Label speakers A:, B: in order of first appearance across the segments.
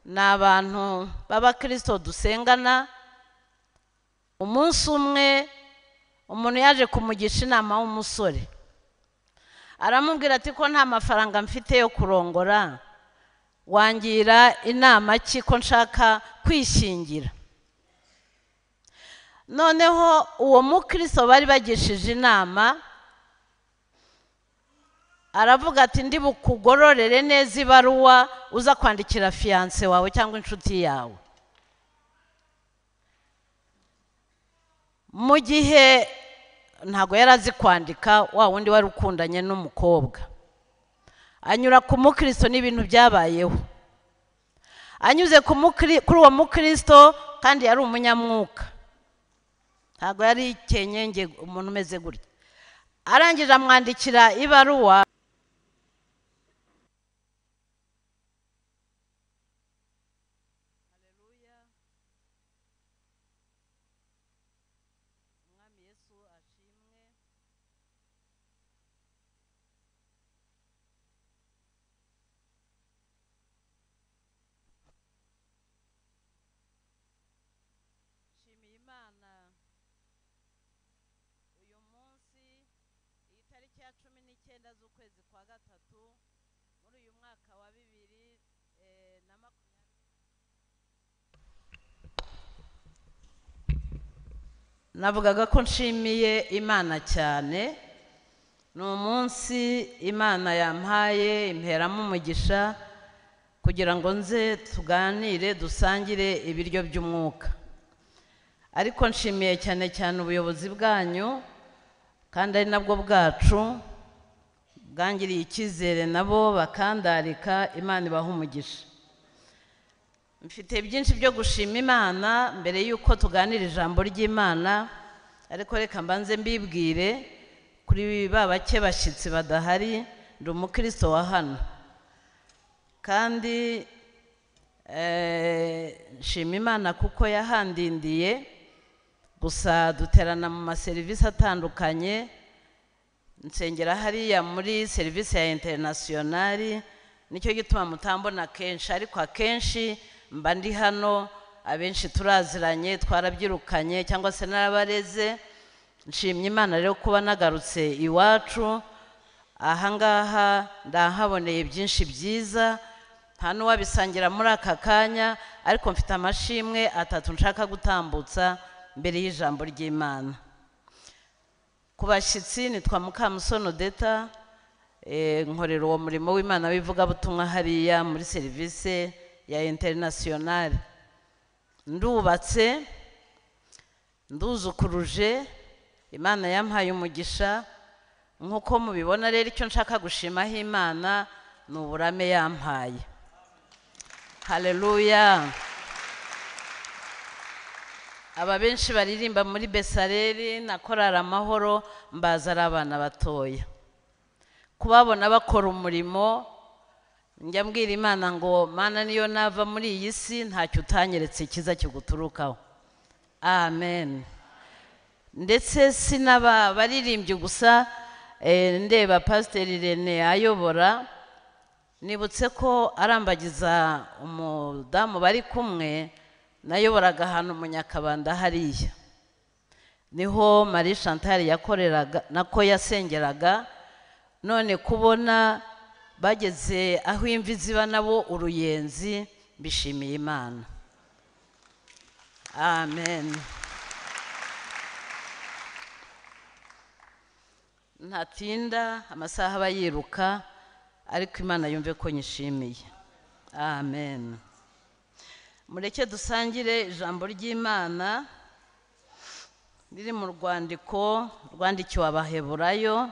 A: ni abantu b'abakristo dusengana. Umunsi umwe umuntu yaje kumugisha inama w'umusore, aramubwira ati ko nta mafaranga mfite yo kurongora, wangira inama ki ko nshaka kwishingira. Noneho uwo mukristo bari bagishije inama aravuga ati ndi bukugororere neza ibaruwa uza kwandikira fiance wawe cyangwa inshuti yawe. Mu gihe ntago yarazi kwandika, wa wundi wari ukundanye n'umukobwa anyura ku mukristo n'ibintu byabayeho. Anyuze kuri uwo mukristo kandi yari umunyamwuka, ntago yari ikenyenge umuntu umeze gutya. Arangije amwandikira ibaruwa z'ukwezi kwa gatatu muri uyu mwaka wa 2020. Navugaga ko nshimiye Imana cyane. Ni umunsi Imana yampaye imperamo umugisha kugira ngo nze tuganire dusangire ibiryo by'umwuka. Ariko nshimiye cyane cyane ubuyobozi bwanyu kandi ari nabwo bwacu bwangiriye icyizere nabo bakandarika. Imana ibaha umugisha. Mfite byinshi byo gushima Imana mbere yuko tuganira ijambo ry'Imana, ariko reka mbanze mbibwire kuri bake bashyitsi badahari. Ndi umukristo wa hano kandi nshima Imana kuko yahandindiye. Gusa duterana mu maserivisi atandukanye. Nsengera hariya muri serivisi ya internationali, nicyo gituma mutambona kenshi, ariko akenshi mba ndi hano. Abenshi turaziranye, twarabyirukanye cyangwa se narabareze. Nshimye Imana rero kuba nagarutse iwacu. Ahangaha ndahaboneye byinshi byiza, nta n'uwabisangira muri aka kanya, ariko mfite amashimwe 3 nshaka gutambutsa mbere y'ijambo ry'Imana. Ku bashyitsi nitwa Mukamusoni Odeta, nkorera uwo murimo w'Imana w'ivugabutumwa hariya muri serivisi ya internationali. Ndubatse, nduzukuruje, Imana yampaye umugisha. Nkuko mubibona rero icyo nshaka gushimaho Imana ni uburame yampaye. Haleluya. Aba benshi baririmba muri Besareri na Korali Amahoro mbaza ari abana batoya. Kubabona bakora umurimo, njya mbwira Imana ngo Mana niyo nava muri iyi si ntacyo utanyeretse kiza kiguturukaho. Amen. Ndetse sinaba baririmbye gusa, ndeba Pastor Irene ayobora, nibutse ko arambagiza umudamu bari kumwe nayoboraga ahantu mu Nyakabanda hariya. Niho Marie Chantal yakoreraga nako yasengeraga. None kubona bageze aho imvi ziba nabo uruyenzi, bishimiye Imana. Amen. Ntatinda, amasaha bayiruka, ariko Imana yumve ko nyishimiye. Amen. Mureke dusangire ijambo ry'Imana riri mu rwandiko rwandikiwe Abaheburayo.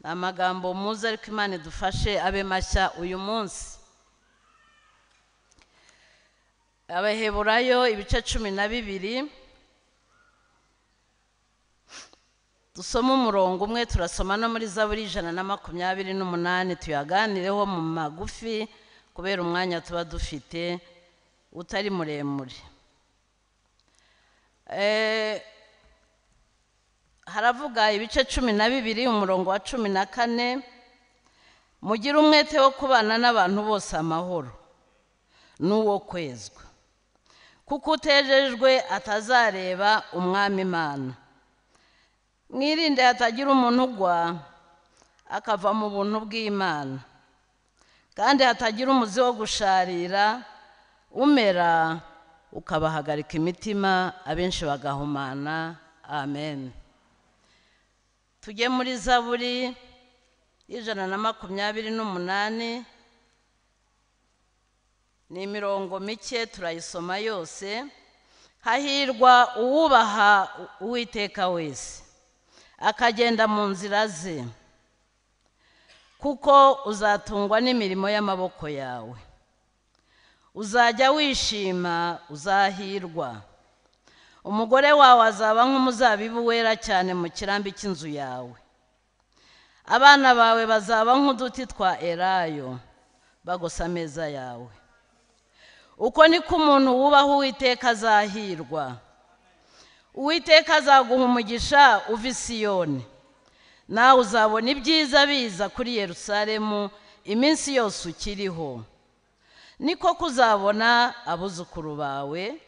A: Ni amagambo muzi, ariko Imana idufashe abe mashya uyu munsi. Abaheburayo ibice 12, dusoma umurongo umwe, turasoma no muri Zaburi 128 tuyaganireho mu magufi kubera umwanya tuba dufite utari muremure. Haravuga ibice 12 umurongo wa 14, mugire umwete wo kubana n'abantu bose amahoro, n'uwo kwezwa, kuko utejejwe atazareba umwami Imana. Mwirinde hatagira umuntu ugwa akava mu buntu bw'Imana, kandi hatagira umuzi wo gusharira umera ukabahagarika imitima, abenshi bagahumana. Amen. Tujye muri Zaburi y'I128, ni imirongo mike turayisoma yose. Hahirwa uwubaha Uwiteka wese akagenda mu nzira ze, kuko uzatungwa n'imirimo y'amaboko yawe. Uzajya wishima, uzahirwa. Umugore wawe azaba nk'umuzabibu wera cyane mu kirambi cy'inzu yawe. Abana bawe bazaba nk'uduti twa elayo bagosa ameza yawe. Uko niko umuntu wubaha Uwiteka azahirwa. Uwiteka azaguha umugisha uva i Siyoni, nawe uzabona ibyiza biza kuri Yerusalemu iminsi yose ukiriho. Niko kuzabona abuzukuru bawe.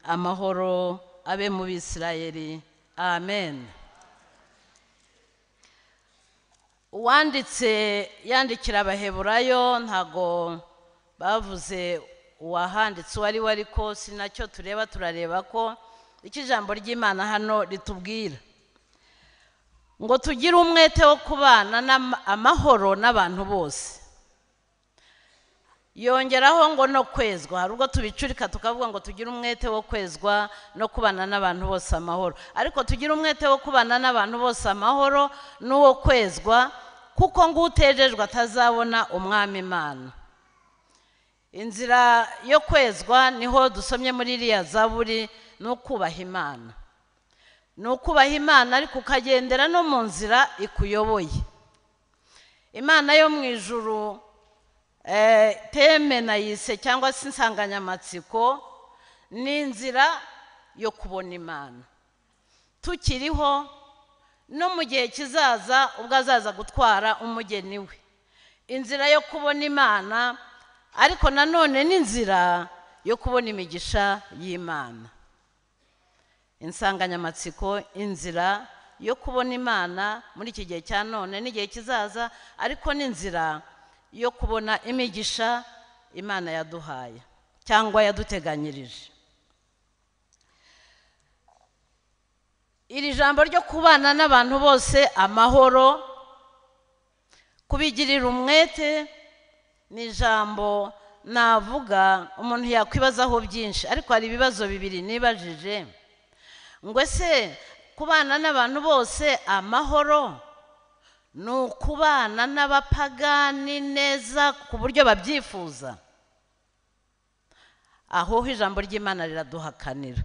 A: Amahoro abe mu Bisirayeli. Amen. Uwanditse yandikira Abaheburayo, ntago bavuze uwahanditse uwo ari we, ariko sinacyo tureba, turareba ko icyo ijambo ry'Imana hano ritubwira, ngo tugire umwete wo kubana amahoro n'abantu bose. Yongeraho ngo no kwezwa. Hari ubwo tubicurika tukavuga ngo tugire umwete wo kwezwa no kubana n'abantu bose amahoro, ariko tugire umwete wo kubana n'abantu bose amahoro n'uwo kwezwa, kuko ngo utejejwe atazabona umwami Imana. Inzira yo kwezwa niho dusomye muri iriya Zaburi, ni ukubaha Imana. Ni ukubaha Imana ariko ukagendera no mu nzira ikuyoboye. Imana yo mu ijuru, teme nayise cyangwa se insanganyamatsiko, ni inzira yo kubona Imana tukiriho no mu gihe kizaza ubwo azaza gutwara umugeni we. Inzira yo kubona Imana, ariko nanone n'inzira yo kubona imigisha y'Imana. Insanganyamatsiko, inzira yo kubona Imana muri iki gihe cya none n'igihe kizaza, ariko n'inzira yo kubona imigisha Imana yaduhaye cyangwa yaduteganyirije. Iri jambo ryo kubana n'abantu bose amahoro, kubigirira umwete, ni ijambo navuga umuntu yakwibazaho byinshi, ariko hari ibibazo bibiri nibajije. Ngo ese kubana n'abantu bose amahoro ni ukubana n'abapagani neza ku buryo babyifuza? Aho ijambo ry'Imana riraduhakanira.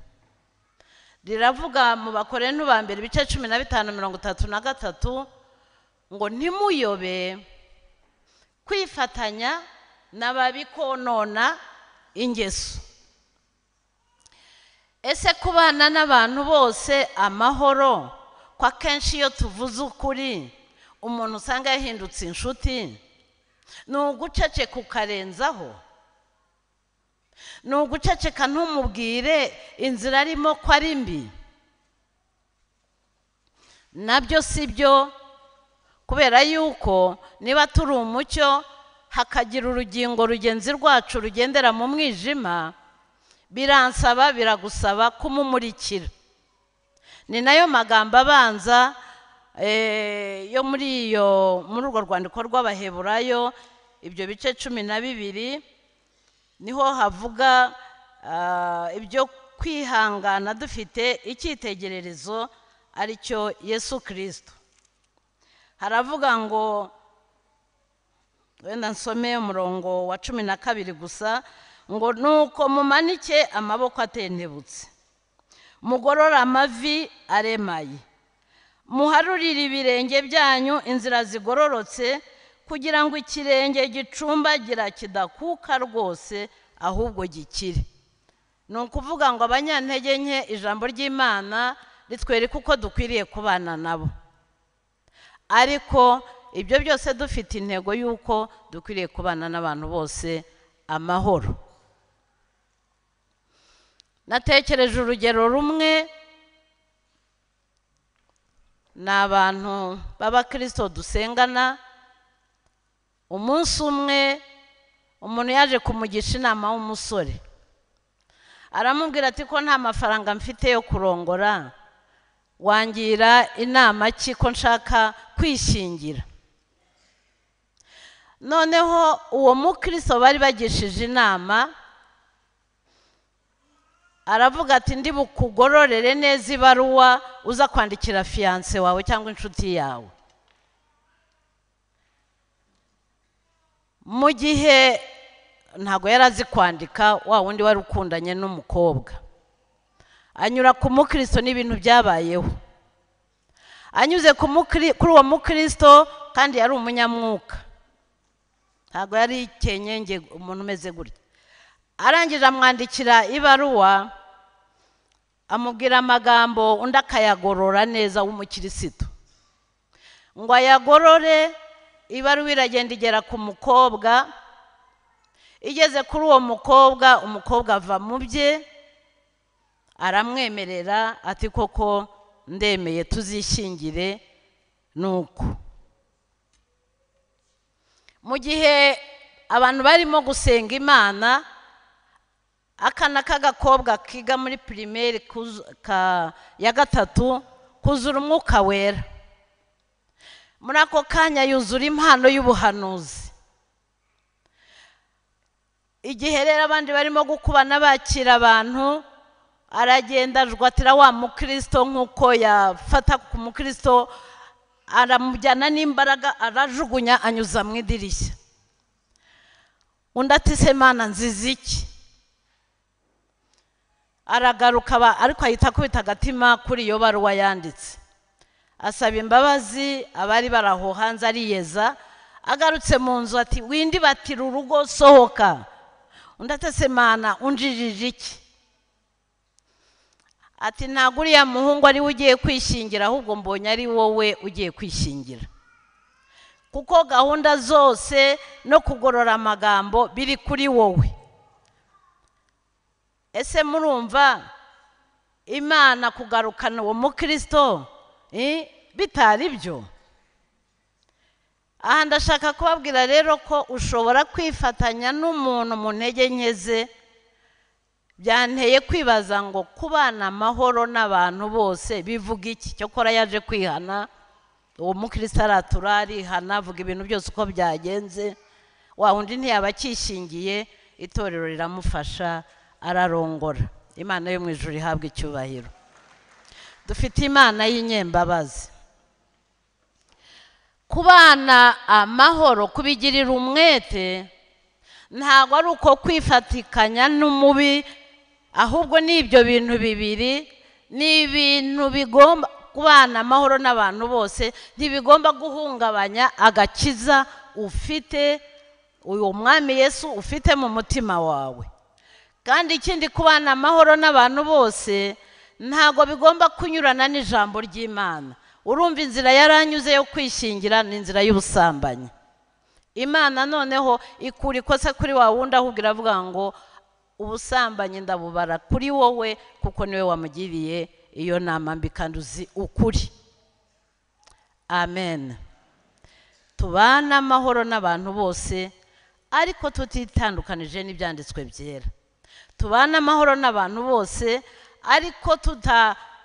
A: Riravuga mu Bakorinto ba mbere ibice 15:33 ngo ntimuyobe kwifatanya n'ababikonona ingeso. Ese kubana n'abantu bose amahoro, kwa kenshi iyo tuvuze ukuri umuntu usanga yahindutse inshuti, ni uguceceka ukarenzaho, ni uguceceka ntumubwire inzira arimo ko ari mbi. Nabyo si byo, kubera yuko niba turi umucyo hakagira urugingo rugenzi rwacu rugendera mu mwijima, biransaba, biragusaba kumumurikira. Ni nayo magambo abanza yo muri urwo rwandiko rw'Abaheburayo, ibyo bice 12, niho havuga ibyo kwihangana dufite icyitegererezo ari cyo Yesu Kristo. Haravuga ngo, wenda nsome umurongo wa 12 gusa, ngo nuko mumanike amaboko atentebutse, mugorora amavi aremaye, muharurire ibirenge byanyu inzira zigororotse, kugira ngo ikirenge gicumbagira kidakuka rwose, ahubwo gikire. Ni ukuvuga ngo abanyantege nke, ijambo ry'Imana ritwereka uko dukwiriye kubana nabo, ariko ibyo byose dufite intego y'uko dukwiriye kubana n'abantu bose amahoro. natekereje urugero rumwe, ni abantu b'abakristo dusengana. Umunsi umwe umuntu yaje kumugisha inama w'umusore, aramubwira ati ko nta mafaranga mfite yo kurongora, wangira inama ki ko nshaka kwishingira. Noneho uwo mukristo bari bagishije inama aravuga ati ndi bukugororere neza ibaruwa uza kwandikira fiance wawe cyangwa inshuti yawe. Mu gihe ntago yarazi kwandika, wa wundi wari ukundanye n'umukobwa anyura ku mukristo n'ibintu byabayeho. Anyuze kuri uwo mukristo kandi yari umunyamwuka, ntago yari ikenyenge umuntu umeze gutya. Arangije amwandikira ibaruwa, amubwira amagambo undi akayagorora neza w'umukirisitu, ngo ayagorore. Ibaruwa iragenda igera ku mukobwa. Igeze kuri uwo mukobwa, umukobwa ava mu bye aramwemerera ati koko ndemeye tuzishyingire. Nuko mu gihe abantu barimo gusenga Imana, akana k'agakobwa kiga muri primaire ya 3 kuzura umwuka wera. Muri ako kanya yuzura impano y'ubuhanuzi. Igihe rero abandi barimo gukubana bakira abantu, aragenda ajwatira wa mukristo nk'uko yafata ku mukristo, aramujyana n'imbaraga arajugunya anyuza mu idirishya. Undi ati se Mana nziza iki? Aragaruka ariko ahita akubita agatima kuri iyo baruwa yanditse, asaba imbabazi abari baraho hanze ariyeza. Agarutse mu nzu ati windi batira urugo sohoka. Undi ati se Mana unjijije iki? Ati ntabwo uriya muhungu ari we ugiye kwishingira, ahubwo mbonye ari wowe ugiye kwishingira, kuko gahunda zose no kugorora amagambo biri kuri wowe. Ese murumva Imana kugarukana uwo mukristo bitari byo? Aha ndashaka kubabwira rero ko ushobora kwifatanya n'umuntu mu ntege nke ze. Byanteye kwibaza ngo kubana amahoro n'abantu bose bivuga iki? Cyokora yaje kwihana, uwo mukristo aratura arihana, avuga ibintu byose uko byagenze. Wa wundi ntiyaba akishingiye, itorero riramufasha ararongora. Imana yo mu ijuru ihabwa icyubahiro. Dufite Imana y'inyembabazi. Kubana amahoro, kubigirira umwete, ntabwo ari uko kwifatikanya n'umubi, ahubwo ni ibyo bintu bibiri. Ni ibintu bigomba kubana amahoro n'abantu bose, ntibigomba guhungabanya agakiza ufite, uyu mwami Yesu ufite mu mutima wawe. Kandi ikindi, kubana amahoro n'abantu bose ntabwo bigomba kunyurana n'ijambo ry'Imana. Urumva inzira yaranyuze yo kwishingira ni inzira y'ubusambanyi. Imana noneho ikura ikosa kuri wa wundi, ahubwo iravuga ngo ubusambanyi ndabubara kuri wowe, kuko niwe wamugiriye iyo nama mbi kandi uzi ukuri. Amen. Tubana amahoro n'abantu bose, ariko tutitandukanije n'ibyanditswe byera. Tubana amahoro n'abantu bose, ariko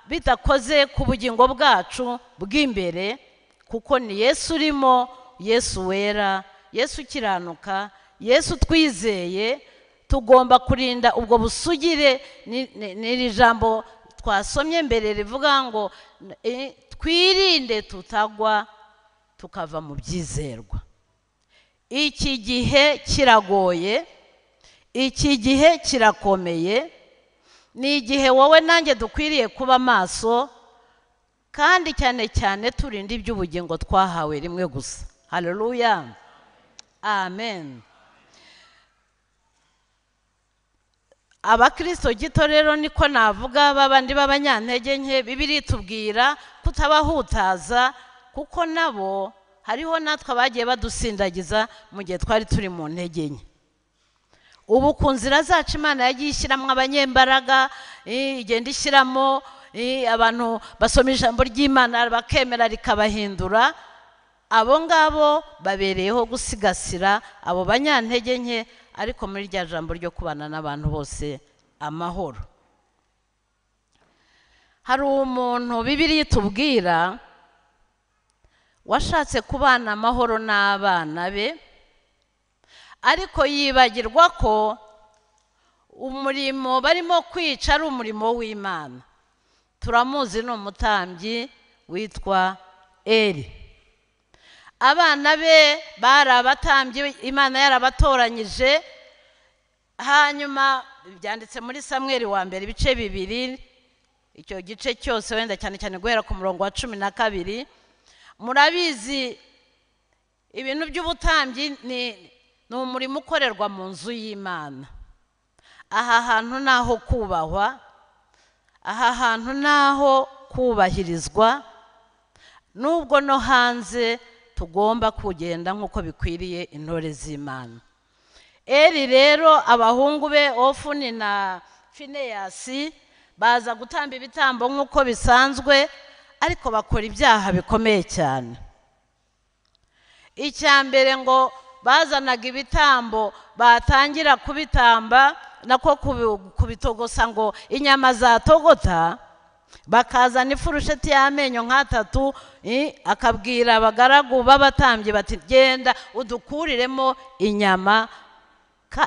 A: bidakoze ku bugingo bwacu bw'imbere, kuko ni Yesu urimo, Yesu wera, Yesu ukiranuka, Yesu twizeye. Tugomba kurinda ubwo busugire. N'iri jambo twasomye mbere rivuga ngo twirinde tutagwa tukava mu byizerwa. Iki gihe kiragoye, iki gihe kirakomeye. Ni igihe wowe nanjye dukwiriye kuba maso, kandi cyane cyane turinda iby'ubugingo twahawe rimwe gusa. Haleluya, amen. Abakristo gito rero niko navuga, babandi b'abanyantege nke, Bibiliya itubwira kutabahutaza, kuko nabo hariho natwe abagiye badusindagiza mu gihe twari turi mu ntege nke. ubu ku nzira zacu Imana yagiye ishyiramo abanyembaraga, igenda ishyiramo abantu basoma ijambo ry'Imana bakemera rikabahindura. Abo ngabo babereyeho gusigasira abo banyantege nke, ariko muri rya jambo ryo kubana n'abantu bose amahoro. Hari umuntu Bibiliya itubwira washatse kubana amahoro n'abana be, ariko yibagirwa ko umurimo barimo kwica ari umurimo w'Imana. Turamuzi, ni umutambyi witwa Eli. Abana be bari abatambyi, Imana yarabatoranyije. Hanyuma byanditse muri Samweli wa mbere ibice 2, icyo gice cyose wenda cyane cyane guhera ku murongo wa 12. Murabizi ibintu by'ubutambyi ni umurimo ukorerwa mu nzu y'Imana. Aha hantu naho kubahwa, aha hantu naho kubahirizwa, nubwo no hanze tugomba kugenda nk'uko bikwiriye intore z'Imana. Eli rero abahungu be Ofuni na Fineyasi baza gutamba ibitambo nk'uko bisanzwe, ariko bakora ibyaha bikomeye cyane. Icyambere ngo bazanaga ibitambo, batangira kubitamba nako kubitogosa ngo inyama zatogota, bakazana ifurusheti y'amenyo nk'atatu, akabwira abagaragu b'abatambyi bati genda udukuriremo inyama,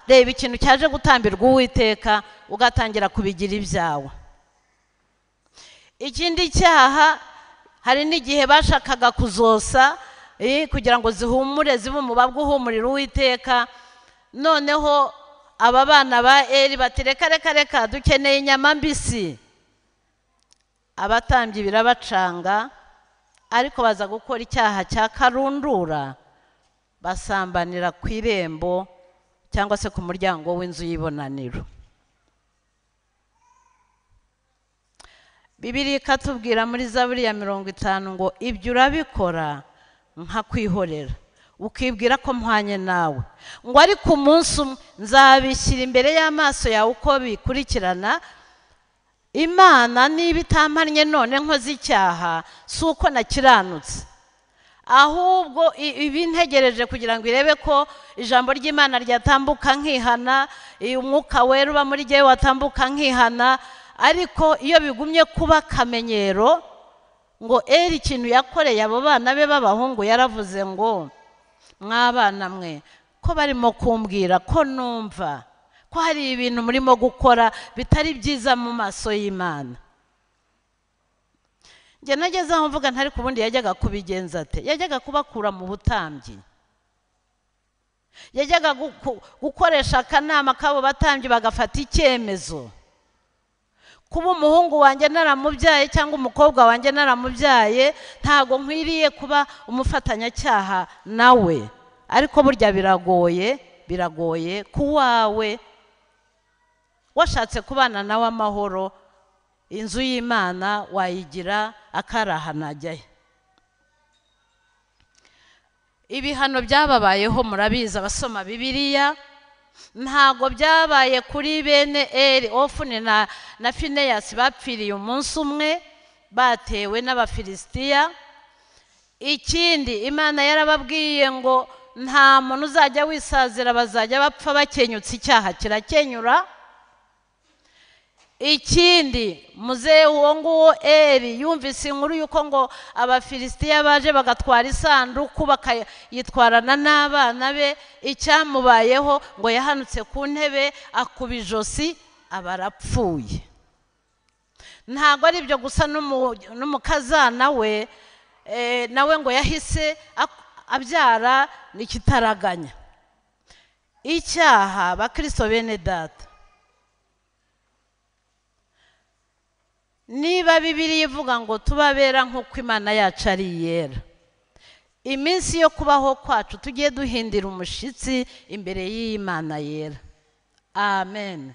A: reba ikintu cyaje gutambirwa Uwiteka, ugatangira kubigira ibyawe. Ikindi cyaha, hari n'igihe bashakaga kuzosa kugira ngo zihumure, zibe umubabwa uhumurira Uwiteka. Noneho aba bana ba Eli bati reka dukeneye inyama mbisi. Abatambyi birabacanga, ariko baza gukora icyaha cya karundura, basambanira ku irembo cyangwa se ku muryango w'inzu y'ibonaniro. Bibiliya ikatubwira muri Zaburi ya 50 ngo ibyo urabikora nka kwihorera, ukibwira ko mpwanye nawe, ngo ariko umunsi umwe nzabishyira imbere y'amaso yawe uko bikurikirana. Imana niba itampannye none nkoze icyaha, si uko nakiranutse, ahubwo ibintegereje kugira ngo irebe ko ijambo ry'Imana ryatambuka nkihana, umwuka wera uba muri jyewe watambuka nkihana. Ariko iyo bigumye kuba akamenyero, ngo Eli ikintu yakoreye abo bana be b'abahungu, yaravuze ngo mwabana mwe ko barimo kumbwira ko numva ko hari ibintu murimo gukora bitari byiza mu maso y'Imana. Njye nageze aho mvuga ntari ku bundi yajyaga kubigenza ate? Yajyaga kubakura mu butambyi, yajyaga gukoresha akanama k'abo batambyi bagafata icyemezo. Kuba umuhungu wanjye naramubyaye cyangwa umukobwa wanjye naramubyaye, ntago nkwiriye kuba umufatanyacyaha nawe. Ariko burya biragoye kuwawe washatse kubana nawe amahoro, inzu y'Imana wayigira akarahanajyayo. Ibihano byababayeho murabizi abasoma Bibiliya, ntago byabaye kuri bene Eli, Ofuni na Fineyasi bapfiriye umunsi umwe batewe n'Abafilisitiya. Ikindi Imana yarababwiye ngo nta muntu uzajya wisazira, bazajya bapfa bakenyutse, icyaha kirakenyura. Ikindi muzehe uwo nguwo Eli yumvise inkuru yuko ngo Abafilisitiya baje bagatwara isanduku bakayitwarana n'abana be, icyamubayeho ngo yahanutse ku ntebe akuba ijosi aba arapfuye. Ntabwo ari ibyo gusa, n'umukazana we nawe ngo yahise abyara n'ikitaraganya. Icyaha bakristo bene data, niba Bibiliya ivuga ngo tubabera nk'uko Imana yacu ari iyera, iminsi yo kubaho kwacu tugiye duhindira umushyitsi imbere y'Imana yera. Amen.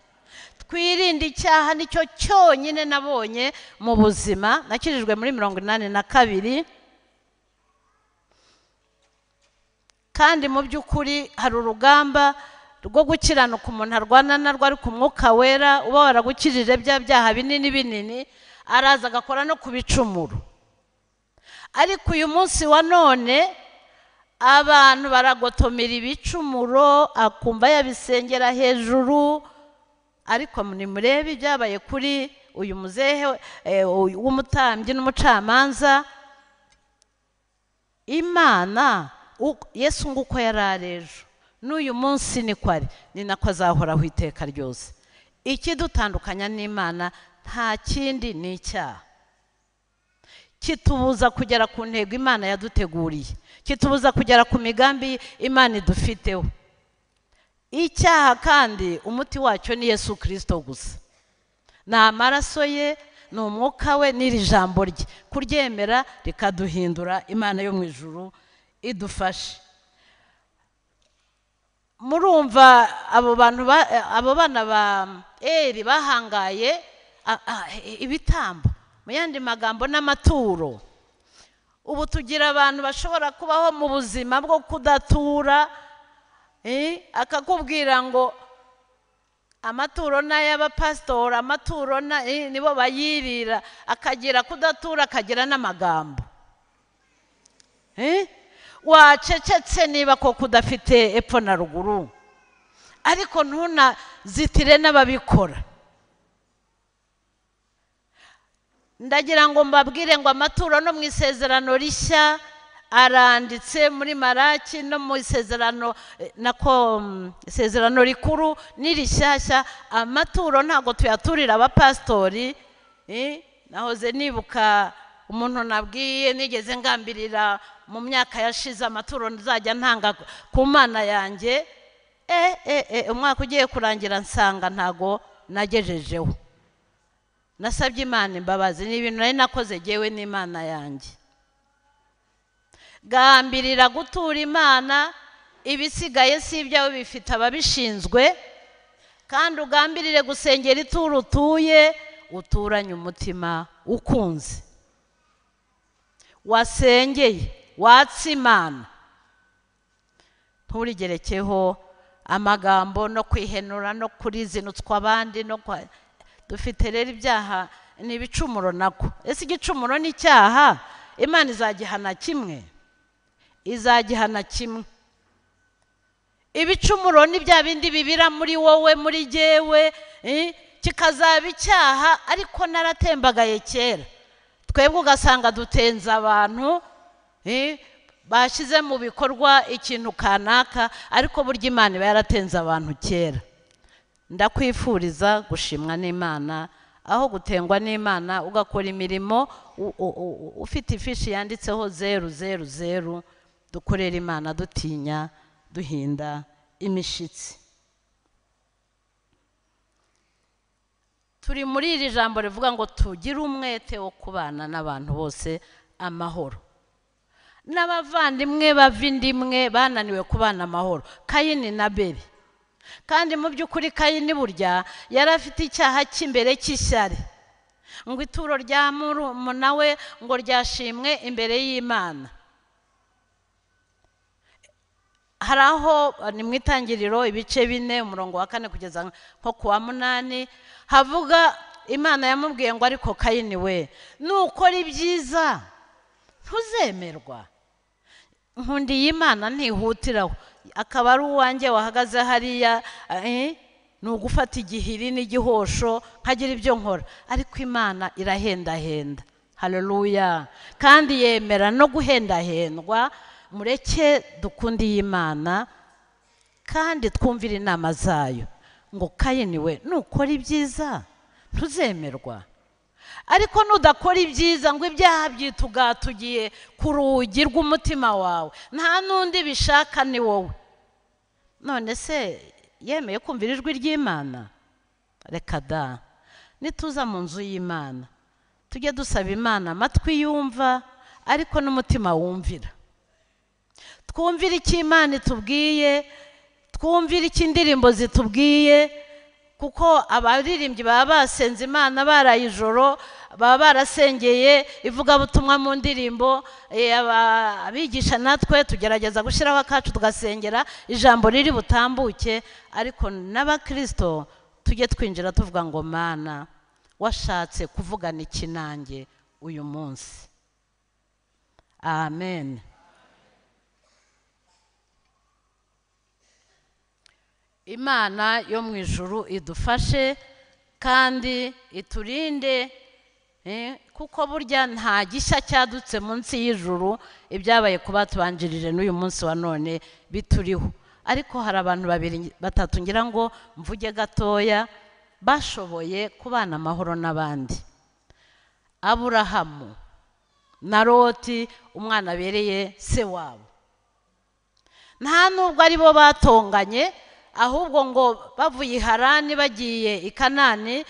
A: Twirinde icyaha, nicyo cyonyine nabonye mu buzima. Nakirijwe muri 82, kandi mu by'ukuri hari urugamba rwo gukiranuka umuntu arwana narwo, ariko umwuka wera uba waragukirije bya byaha binini binini araza agakora no ku bicumuro. Ariko uyu munsi wa none abantu baragotomera ibicumuro, akumva yabisengera hejuru. Ariko nimurebe ibyabaye kuri uyu muzehe w'umutambyi n'umucamanza. Imana Yesu nguko yararejo n'uyu munsi niko ari, ni nako azahoraho iteka ryose. Ikidutandukanya n'Imana nta kindi ni icyaha. Kitubuza kugera ku ntego Imana yaduteguriye, kitubuza kugera ku migambi Imana idufiteho. Icyaha kandi umuti wacyo ni Yesu Kristo gusa, ni amaraso ye, ni umwuka we, n'iri jambo rye. Kuryemera rikaduhindura, Imana yo mu ijuru idufashe. Murumva abo bana ba Eli bahangaye ibitambo, mu yandi magambo n'amaturo. Ubu tugira abantu bashobora kubaho mu buzima bwo kudatura, akakubwira ngo amaturo n'ay'abapasitori, amaturo nibo bayirira, akagira kudatura, akagira n'amagambo. Wacecetse niba koko udafite epfo na ruguru, ariko ntunazitire n'ababikora. Ndagira ngo mbabwire ngo amaturo no mu isezerano rishya aranditse muri Maraki, no mu isezerano isezerano rikuru n'irishyashya. Amaturo ntabwo tuyaturira abapasitori. Nahoze nibuka umuntu nabwiye, nigeze ngambirira mu myaka yashize amaturo nzajya ntanga ku Mana yanjye. Umwaka ugiye kurangira nsanga ntago nagejejeho. Nasabye Imana imbabazi, ni ibintu nari nakoze jyewe n'Imana yanjye. Gambirira gutura Imana, ibisigaye si ibyawe, bifite ababishinzwe. Kandi ugambirire gusengera ituro utuye, uturanye umutima ukunze, wasengeye, watse Imana. Nturigerekeho amagambo no kwihenura no kurizinutswa abandi. Dufite rero ibyaha ni ibicumuro nako. Ese igicumuro n'icyaha Imana izagihana kimwe? Izagihana kimwe. Ibicumuro ni bya bindi bibira muri wowe, muri jyewe, kikazaba icyaha. Ariko naratembagaye kera, twebwe ugasanga dutenza abantu bashyize mu bikorwa ikintu kanaka, ariko burya Imana iba yaratenze abantu kera. Ndakwifuriza gushimwa n'Imana, aho gutengwa n'Imana ugakora imirimo ufite ifishi yanditseho 000. Dukorera Imana dutinya, duhinda imishitsi. Turi muri iri jambo rivuga ngo tugire umwete wo kubana n'abantu bose amahoro. N'abavandimwe bavindimwe bananiwe kubana amahoro, Kayini na Abeli. Kandi mu by'ukuri Kayini burya yari afite icyaha cy'imbere cy'ishyari, ngo ituro rya murumuna we ngo ryashimwe imbere y'Imana. Hari aho ni mu Itangiriro ibice 4 umurongo wa 4 kugeza nko ku wa 8 havuga Imana yamubwiye ngo ariko Kayini we, nukora ibyiza ntuzemerwa. Nkundiye Imana ntihutiraho, akaba ari uwanjye wahagaze hariya, ni ugufata igihiri n'igihosho nkagira ibyo nkora. Ariko Imana irahendahenda. Haleluya. Kandi yemera no guhendahendwa. Mureke dukundiye Imana kandi twumvire inama zayo. Ngo Kayini we, nukora ibyiza ntuzemerwa. Ariko nudakora ibyiza ngo ibyaha byitugatugiye ku rugi rw'umutima wawe, nta n'undi bishaka ni wowe. None se yemeye kumvira ijwi ry'Imana? Reka da. Nituza mu nzu y'Imana tujye dusaba Imana amatwi yumva, ariko n'umutima wumvira. Twumvire icyo Imana itubwiye, twumvire icyo indirimbo zitubwiye, kuko abaririmbyi baba basenze Imana baraye ijoro, baba barasengeye ivugabutumwa mu ndirimbo, abigisha natwe tugerageza gushyiraho akacu tugasengera ijambo riri butambuke, ariko n'abakristo tujye twinjira tuvuga ngo Mana washatse kuvugana iki nanjye uyu munsi. Amen. Imana yo mu ijuru idufashe kandi iturinde, kuko burya nta gishya cyadutse munsi y'ijuru, ibyabaye kuba tubanjirije n'uyu munsi wa none bituriho. Ariko hari abantu babiri batatu ngira ngo mvuge gatoya bashoboye kubana amahoro n'abandi. Aburahamu na Loti, umwana abereye se wabo. Nta nubwo ari bo batonganye, ahubwo ngo bavuye i Harani bagiye i Kanani,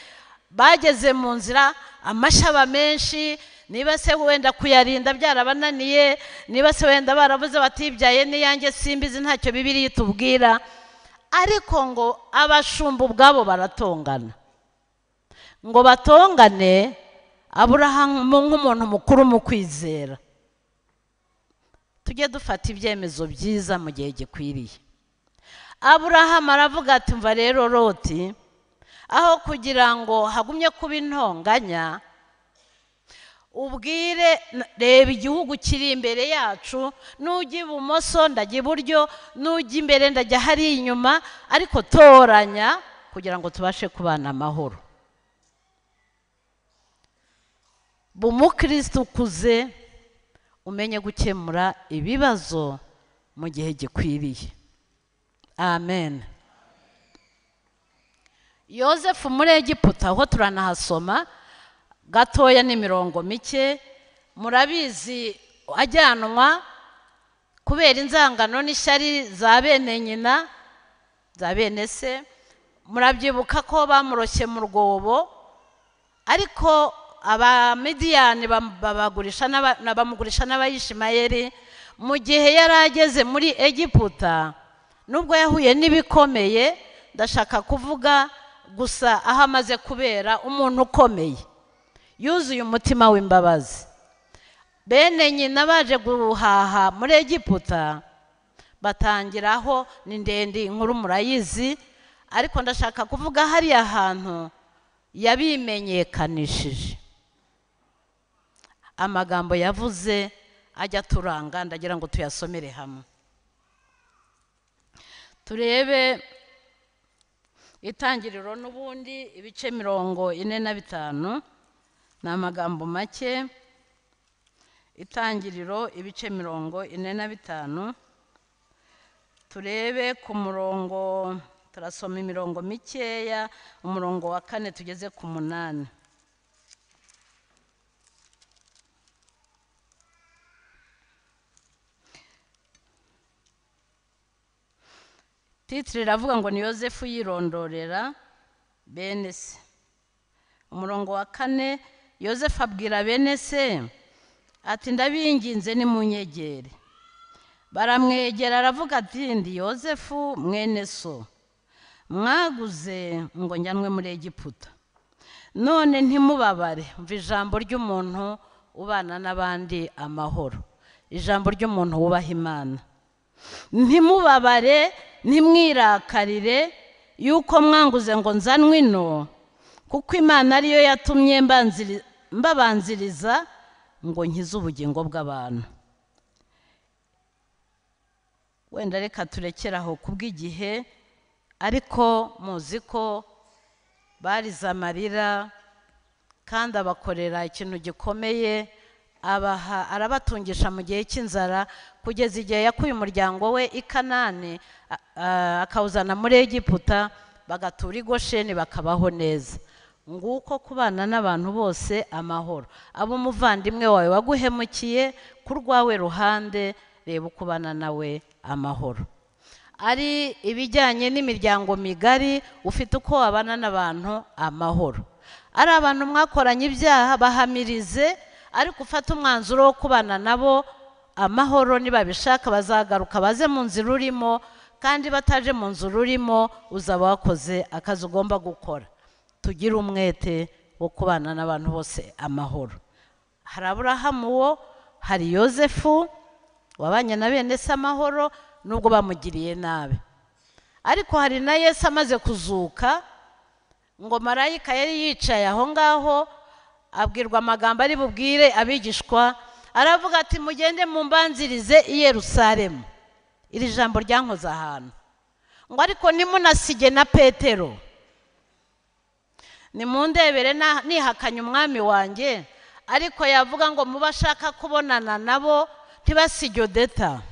A: bageze mu nzira amashaba menshi, niba se wenda kuyarinda byarabananiye, niba se wenda baravuze batibyaye n'iyanjye simbizi, ntacyo Bibiliya itubwira, ariko ngo abashumba ubwabo baratongana. Ngo batongane, Aburahamu nk'umuntu mukuru mu kwizera, tujye dufata ibyemezo byiza mu gihe gikwiriye. Aburahamu aravuga ati mva rero Loti, aho kugira ngo hagumye kuba intonganya, ubwire reba igihugu kiri imbere yacu, nujya ibumoso ndajya iburyo, nujya imbere ndajya hari inyuma, ariko toranya kugira ngo tubashe kubana amahoro. Umukristo ukuze umenye gukemura ibibazo mu gihe gikwiriye. Amen. Yosefu muri Egiputa aho turanahasoma gatoya n'imirongo mike, murabizi ajyanwa kubera inzangano n'ishyari za bene nyina, za bene se. Murabyibuka ko bamuroshye mu rwobo, ariko Abamidiyani bamugurisha n'Abayishimayeli. Mu gihe yari ageze muri Egiputa, nubwo yahuye n'ibikomeye, ndashaka kuvuga gusa aho amaze kubera umuntu ukomeye, yuzuye umutima w'imbabazi. Bene nyina baje guhaha muri Egiputa, batangiraho ni ndende, inkuru murayizi, ariko ndashaka kuvuga hariya hantu yabimenyekanishije. Amagambo yavuze ajya turanga, ndagira ngo tuyasomere hamwe. Turebe Itangiriro n'ubundi ibice 45, ni amagambo make. Itangiriro ibice 45, turebe ku murongo, turasoma imirongo mikeya, umurongo wa 4 tugeze ku 8. Titire iravuga ngo ni Yosefu yirondorera bene se. Umurongo wa 4, Yosefu abwira bene se ati ndabinginze nimunyegere. Baramwegera, aravuga ati ndi Yosefu mwene so, mwaguze ngo njyanwe muri Egiputa, none ntimubabare. Umva ijambo ry'umuntu ubana n'abandi amahoro, ijambo ry'umuntu wubaha Imana. Ntimubabare, ntimwirakarire yuko mwanguze ngo nzanwe ino, kuko Imana ariyo yatumye mbabanziriza ngo nkize ubugingo bw'abantu. Wenda reka turekeraho kubw'igihe, ariko muzi ko barize amarira kandi abakorera ikintu gikomeye, arabatungisha mu gihe cy'inzara, kugeza igihe yakuye umuryango we i Kanani akawuzana muri Egiputa, bagatura i Gosheni bakabaho neza. Nguko kubana n'abantu bose amahoro. Abo umuvandimwe wawe waguhemukiye ku rwawe ruhande, reba uko ubana nawe amahoro. Ari ibijyanye n'imiryango migari, ufite uko wabana n'abantu amahoro. Ari abantu mwakoranye ibyaha, bahamirize, ariko ufata umwanzuro wo kubana nabo amahoro. Nibabishaka bazagaruka baze mu nzira urimo, kandi bataje mu nzira urimo uzaba wakoze akazi ugomba gukora. Tugire umwete wo kubana n'abantu bose amahoro. Hari Aburahamu wo, hari Yozefu wabanye na bene se amahoro nubwo bamugiriye nabi. Ariko hari na Yesu amaze kuzuka, ngo marayika yari yicaye aho ngaho abwirwa amagambo ari bubwire abigishwa, aravuga ati mugende mumbanzirize i Yerusalemu. Iri jambo ryankoze ahantu ngo ariko nimunasige na Petero, nimundebere nihakanye umwami wanjye. Ariko yavuga ngo mubashaka kubonana nabo ntibasige Odeta.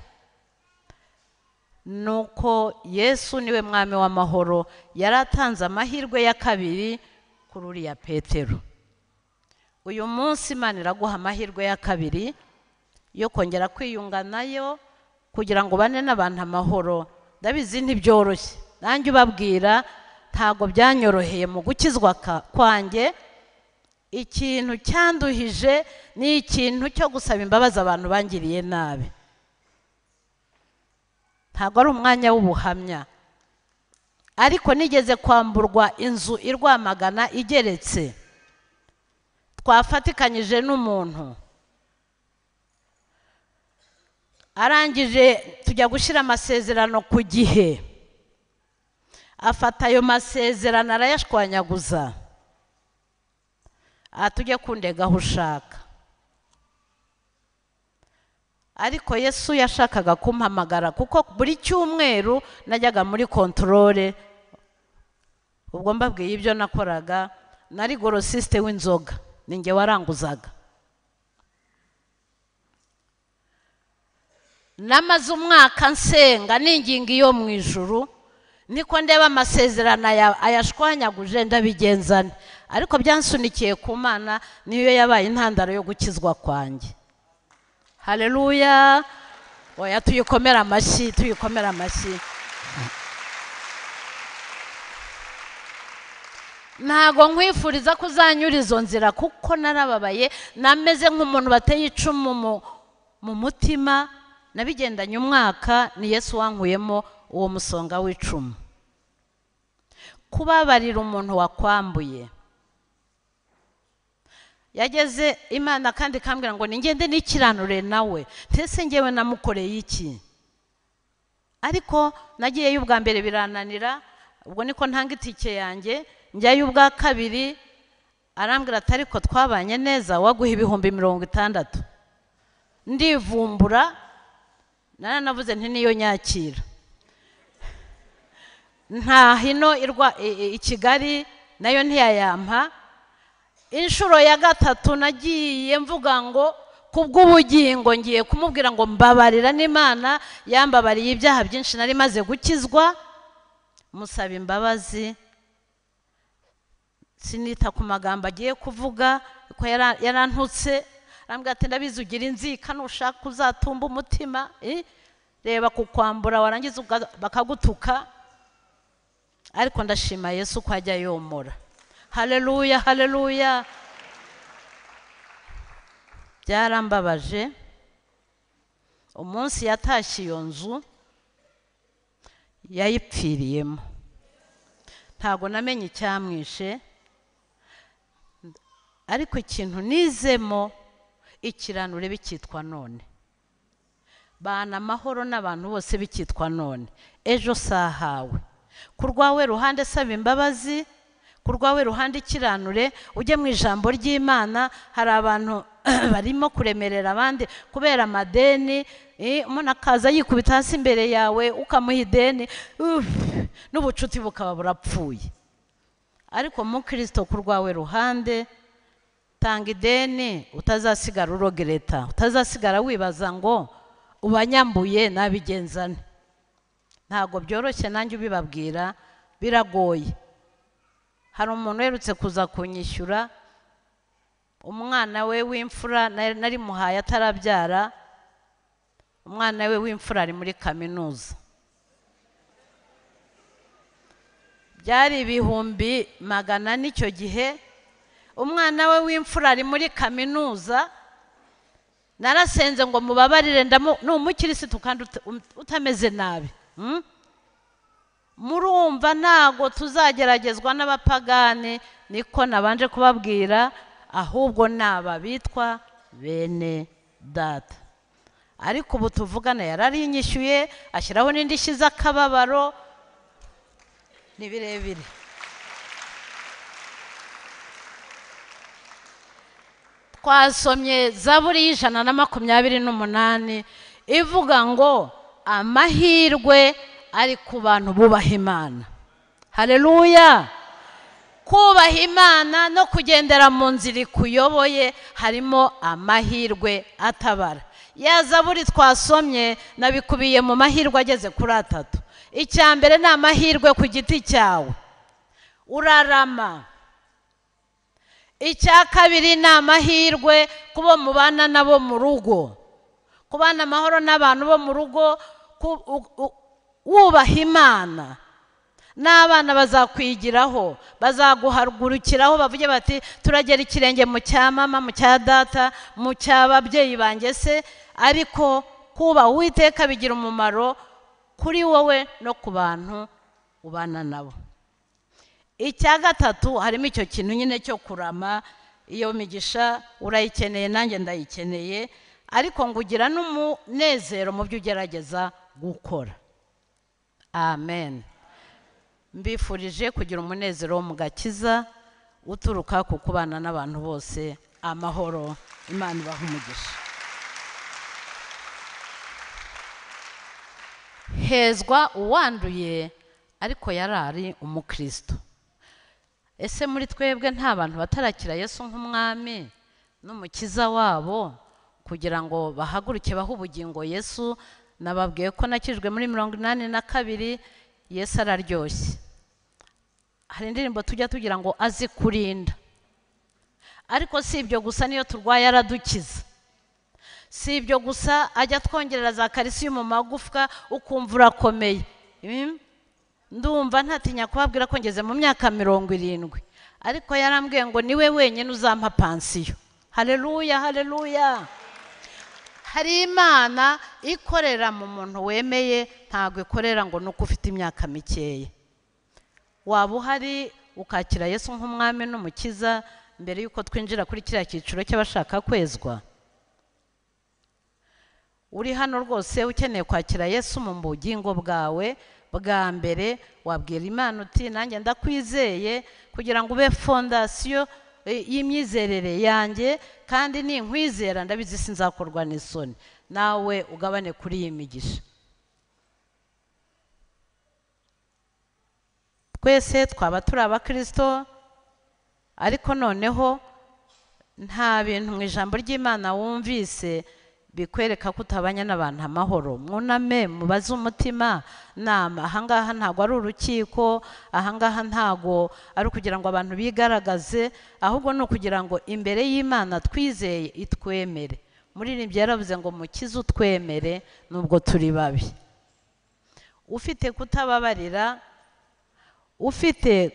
A: Nuko Yesu niwe mwami w'amahoro yaratanze amahirwe ya kabiri kuri uriya Petero. Uyu munsi Imana iraguha amahirwe ya kabiri yo kongera kwiyunga nayo kugira ngo bane n'abantu amahoro. Ndabizi ntibyoroshye, nanjye ubabwira ntago byanyoroheye mu gukizwa kwanjye. Ikintu cyanduhije ni ikintu cyo gusaba imbabazi abantu bangiriye nabi. Ntago ari umwanya w'ubuhamya, ariko nigeze kwamburwa inzu i Rwamagana igeretse, twafatikanyije n'umuntu. Arangije tujya gushyira amasezerano ku gihe, afata ayo masezerano arayashwanyaguza, tujye kundega aho ushaka. Ariko Yesu yashakaga kumpamagara kuko buri cyumweru najyaga muri controle. Ubwo mbabwiye ibyo nakoraga, nari gorosiste w'inzoga, ninjye waranguzaga. Namaze umwaka nsenga ninginga iyo mu ijuru, niko ndeba amasezerano ayashwanyaguje ndabigenzane. Ariko byansunikiye ku Mana, niyo yabaye intandaro yo gukizwa kwanjye. Haleluya! Oya tuyikomera amashyi, tuyikomera amashyi. Ntago nkwifuriza kuzanyura izo nzira kuko narababaye, nameze nk'umuntu bateye icumu mu mutima. Nabigendanye umwaka, ni Yesu wankuyemo uwo musonga w'icumu. Kubabarira umuntu wakwambuye, yageze Imana kandi kambwira ngo ningende nikiranure nawe. Tese ngewe namukoreye iki? Ariko nagiyeyo ubwa mbere birananira, ubwo niko ntanga itike yanjye. Njyayo ubwa kabiri arambwira ati ariko twabanye neza, waguha 60,000. Ndivumbura, navuze nti niyo nyakira. Nta hino i Kigali nayo ntiyayampa. Inshuro ya gatatu nagiye mvuga ngo kubw'ubugingo ngiye kumubwira ngo mbabarira, n'Imana yambabariye ibyaha byinshi nari maze gukizwa. Musaba imbabazi, sinita ku magambo agiye kuvuga ko yarantutse. Arambwira ati ndabizi ugira inzika, nushaka uzatumba umutima. Reba kukwambura warangiza bakagutuka. Ariko ndashima Yesu ko ajya yomora. Haleluya, haleluya. Byarambabaje umunsi yatashye iyo nzu yayipfiriyemo. Ntago namenye icyamwishe, ariko ikintu nizemo, ikiranure bikitwa none. Bana amahoro n'abantu bose bikitwa none. Ejo sahawe. Kurwawe ruhande saba imbabazi, kurwawe ruhande ikiranure, ujye mu ijambo ry'Imana. Hari abantu barimo kuremerera abandi kubera amadeni, umuntu akaza yikubita hasi imbere yawe ukamuha ideni, n'ubucuti bukaba burapfuye. Ariko mu Kristo kurwawe ruhande, tanga ideni, utazasigara urogereta, utazasigara wibaza ngo ubanyambuye nabigenzane. Ntago byoroshye, nanjye ubibabwira biragoye. Hari umuntu uherutse kuza kunyishyura, umwana we w'imfura nari muhaye atarabyara. Umwana we w'imfura ari muri kaminuza, byari 100,000 n'icyo gihe. Umwana we w'imfura ari muri kaminuza, narasenze ngo mubabarire, n'umukirisitu kandi utameze nabi. Murumva ntago tuzageragezwa n'abapagane niko nabanje kubabwira, ahubwo naba bitwa bene data. Ariko ubu tuvugana yararinyishyuye ashyiraho n'indishyi z'akababaro, ni birebire. Twasomye Zaburi y'128 ivuga ngo amahirwe ari ku bantu bubaha Imana. Haleluya! Kubaha Imana no kugendera mu nzira ikuyoboye harimo amahirwe atabara. Ya Zaburi twasomye nabikubiye mu mahirwe ageze kuri 3. Icya mbere ni amahirwe ku giti cyawe, urarama. Icya kabiri ni amahirwe kubo mubana nabo mu rugo, kubana amahoro n'abantu bo mu rugo, wubaha Imana. N'abana bazakwigiraho, bazaguhagurukiraho, bavuge bati turagera ikirenge mu cya mama, mu cya data, mu cy'ababyeyi banjye se. Ariko kuba Uwiteka bigira umumaro kuri wowe no ku bantu ubana nabo. Icya gatatu harimo icyo kintu nyine cyo kurama. Iyo migisha urayikeneye, nanjye ndayikeneye, ariko ngugira n'umunezero mu byo ugerageza gukora. Amen. Mbifurije kugira umunezero wo mu gakiza uturuka ku kubana n'abantu bose amahoro. Imana ibahe umugisha. Hezwa uwanduye ariko yarari umukristo. Ese muri twebwe nta bantu batarakira Yesu nk'umwami n'umukiza wabo kugira ngo bahaguruke bahe ubugingo Yesu? Nababwiye ko nakijwe muri 82. Yesu araryoshye. Hari indirimbo tujya tugira ngo azi kurinda. Ariko si ibyo gusa, niyo turwaye aradukiza. Si ibyo gusa, ajya twongerera za calcium mu magufwa ukumva urakomeye. Ndumva ntatinya kubabwira ko ngeze mu myaka 70, ariko yarambwiye ngo niwe wenyine uzampa pansiyo. Haleluya, haleluya. Hari Imana ikorera mu muntu wemeye, ntabwo ikorera ngo nuko ufite imyaka mikeya. Waba uhari ukakira Yesu nk'umwami n'umukiza mbere yuko twinjira kuri kiriya cyiciro cy'abashaka kwezwa? Uri hano rwose ukeneye kwakira Yesu mu bugingo bwawe bwa mbere, wabwira Imana uti nanjye ndakwizeye kugira ngo ube fondasiyo y'imyizerere yanjye, kandi ninkwizera ndabizi sinzakorwa n'isoni. Nawe ugabane kuri iyi migisha. Twese twaba turi abakristo, ariko noneho nta bintu mu ijambo ry'Imana wumvise bikwereka ko utabanya n'abantu amahoro. Mwuname mubaze umutima nama. Ahangaha ntago ari urukiko, ahangaha ntago ari ukugira ngo abantu bigaragaze, ahubwo ni ukugira ngo imbere y'Imana twizeye itwemere. Umuririmbyi yaravuze ngo mukize utwemere nubwo turi babi. Ufite kutababarira, ufite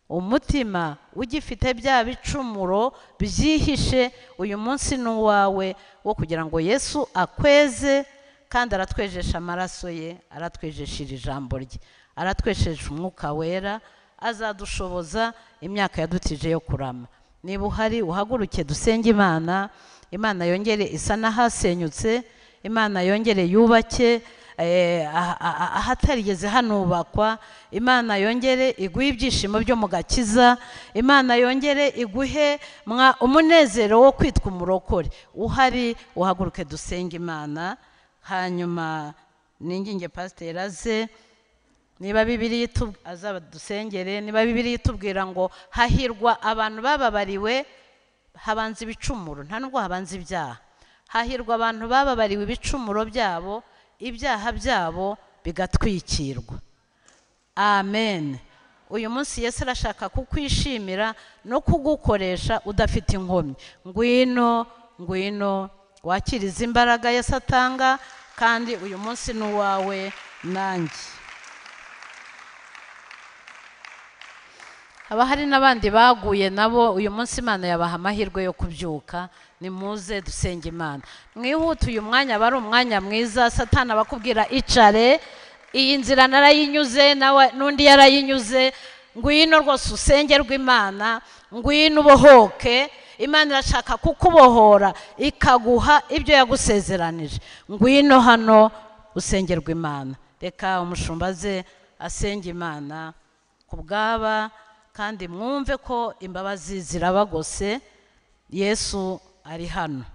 A: umutima ugifite bya bicumuro byihishe, uyu munsi ni uwawe wo kugira ngo Yesu akweze, kandi aratwejesha amaraso ye, aratwejesha ijambo rye, aratwesheje umwuka wera, azadushoboza imyaka yadutije yo kurama. Niba uhari uhaguruke dusenge Imana. Imana yongere isa n'ahasenyutse, Imana yongere yubake ahatarigeze hanubakwa. Imana yongere iguhe ibyishimo byo mu gakiza. Imana yongere iguhe umunezero wo kwitwa umurokore. Uhari uhaguruke dusenge Imana. Hanyuma ninginge pasiteri aze, niba Bibiliya azaba dusengere. Niba Bibiliya itubwira ngo hahirwa abantu bababariwe, habanza ibicumuro, nta nubwo habanza ibyaha. Hahirwa abantu bababariwe ibicumuro byabo, ibyaha byabo bigatwikirwa. Amen. Uyu munsi Yesu arashaka kukwishimira no kugukoresha udafite inkomyi. Ngwino, ngwino wakiriza imbaraga Yesu atanga, kandi uyu munsi ni uwawe nanjye. Haba hari n'abandi baguye nabo, uyu munsi Imana yabaha amahirwe yo kubyuka. Nimuze dusenge Imana. Mwihute, uyu mwanya bari umwanya mwiza. Satani abakubwira icare, iyi nzira narayinyuze, nawe n'undi yarayinyuze, ngwino rwose usengerwe Imana, ngwino ubohoke. Imana irashaka kukubohora ikaguha ibyo yagusezeranije. Ngwino hano usengerwe Imana. Reka umushumba ze asenge Imana kubwaba, kandi mwumve ko imbabazi zirabagose. Yesu ari hano.